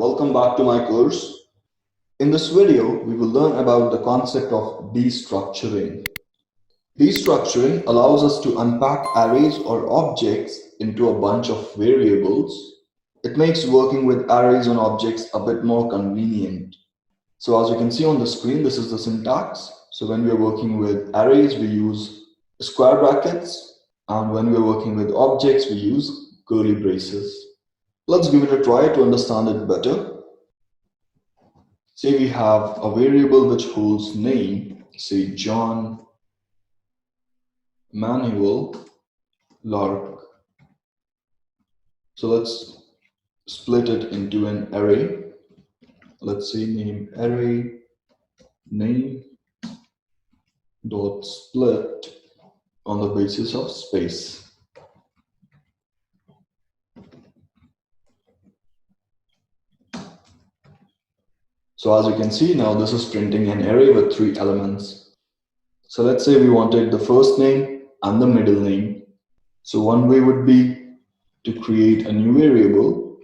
welcome back to my course. In this video, we will learn about the concept of destructuring. Destructuring allows us to unpack arrays or objects into a bunch of variables. It makes working with arrays and objects a bit more convenient. So as you can see on the screen, this is the syntax. So when we are working with arrays, we use square brackets, and when we are working with objects, we use curly braces. Let's give it a try to understand it better. Say we have a variable which holds name, say John, Manuel, Lark. So let's split it into an array. Let's say name array name dot split on the basis of space. So as you can see now, this is printing an array with 3 elements. So let's say we wanted the first name and the middle name. So one way would be to create a new variable.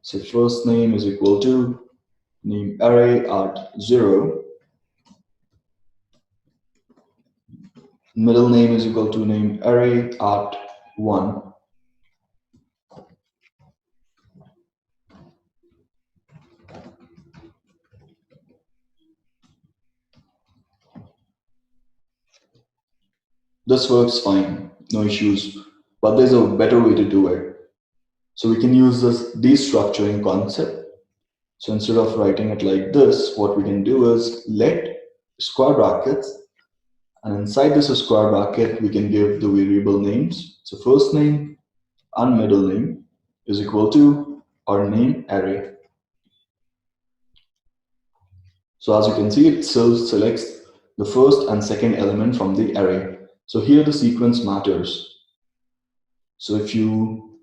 So first name is equal to name array at 0. Middle name is equal to name array at 1. This works fine, no issues, but there's a better way to do it. So we can use this destructuring concept. So instead of writing it like this, what we can do is let square brackets, and inside this square bracket, we can give the variable names. So first name and middle name is equal to our name array. So as you can see, it selects the first and second element from the array. So here the sequence matters. So if you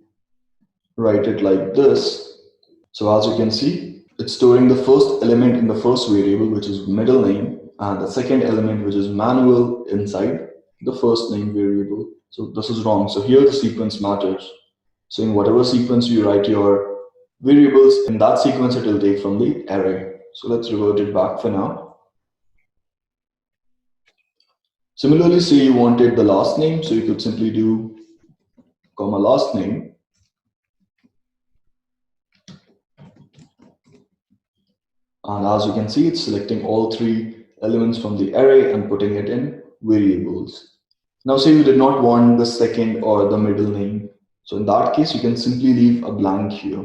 write it like this, so as you can see, it's storing the first element in the first variable, which is middle name, and the second element, which is Manuel, inside the first name variable. So this is wrong. So here the sequence matters. So in whatever sequence you write your variables, in that sequence it will take from the array. So let's revert it back for now. Similarly, say you wanted the last name, so you could simply do comma last name. And as you can see, it's selecting all 3 elements from the array and putting it in variables. Now say you did not want the second or the middle name. So in that case, you can simply leave a blank here.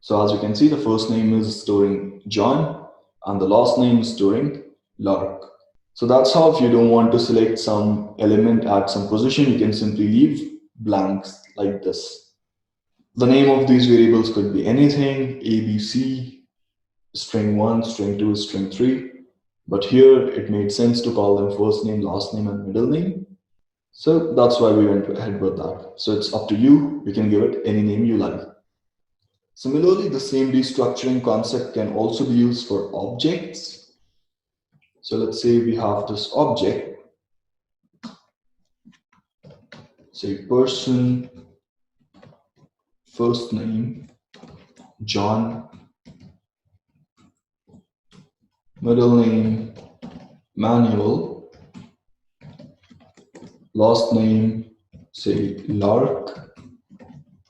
So as you can see, the first name is storing John and the last name is storing Lark. So that's how, if you don't want to select some element at some position, you can simply leave blanks like this. The name of these variables could be anything, A, B, C, string 1, string 2, string 3. But here it made sense to call them first name, last name, and middle name. So that's why we went ahead with that. So it's up to you. You can give it any name you like. Similarly, the same destructuring concept can also be used for objects. So let's say we have this object, say person, first name, John, middle name, Manuel, last name, say Lark,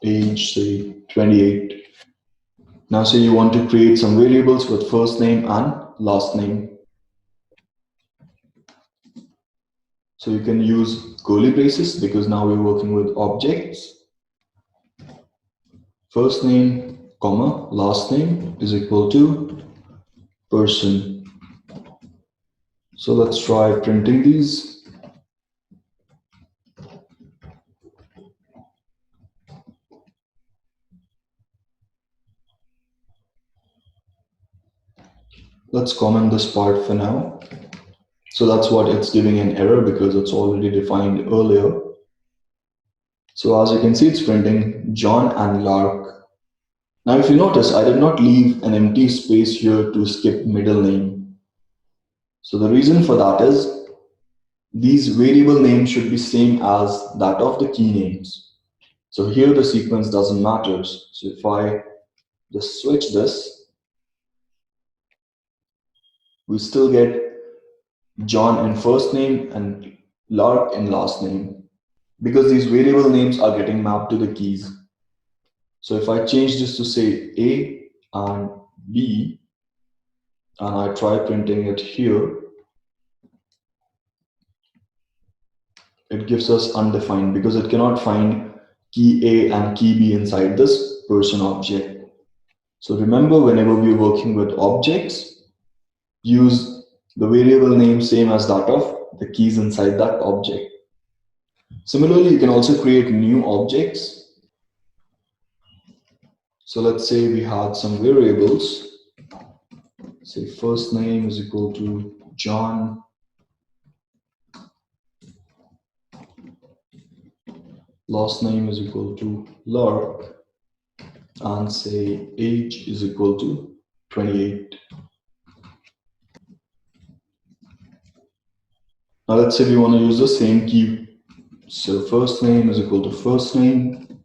age, say 28. Now say you want to create some variables with first name and last name. So you can use curly braces because now we're working with objects. First name, comma, last name is equal to person. So let's try printing these. Let's comment this part for now. So that's what it's giving an error because it's already defined earlier. So as you can see, it's printing John and Lark. Now if you notice, I did not leave an empty space here to skip middle name. So the reason for that is these variable names should be same as that of the key names. So here the sequence doesn't matter. So if I just switch this, we still get John in first name and Lark in last name, because these variable names are getting mapped to the keys. So if I change this to say A and B, and I try printing it here, it gives us undefined because it cannot find key A and key B inside this person object. So remember, whenever we're working with objects, use the variable name same as that of the keys inside that object. Similarly, you can also create new objects. So let's say we had some variables. Say first name is equal to John, last name is equal to Lark, and say age is equal to 28. Now let's say we want to use the same key. So first name is equal to first name,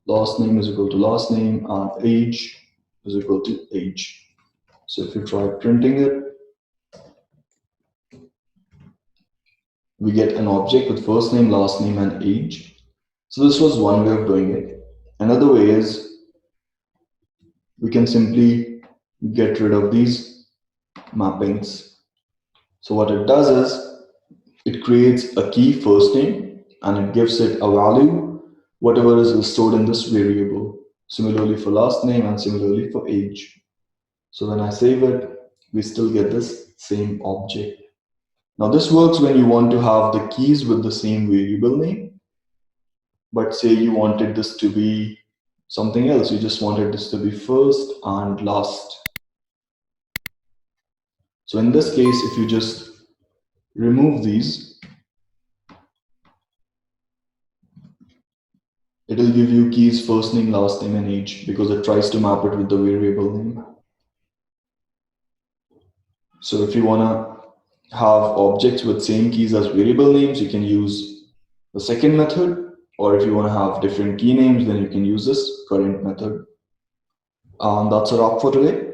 last name is equal to last name, and age is equal to age. So if you try printing it, we get an object with first name, last name, and age. So this was one way of doing it. Another way is we can simply get rid of these mappings. So what it does is it creates a key first name and it gives it a value, whatever is stored in this variable. Similarly for last name and similarly for age. So when I save it, we still get this same object. Now this works when you want to have the keys with the same variable name, but say you wanted this to be something else. You just wanted this to be first and last. So in this case, if you just remove these, it'll give you keys first name, last name, and age because it tries to map it with the variable name. So if you want to have objects with same keys as variable names, you can use the second method. Or if you want to have different key names, then you can use this current method. And that's a wrap for today.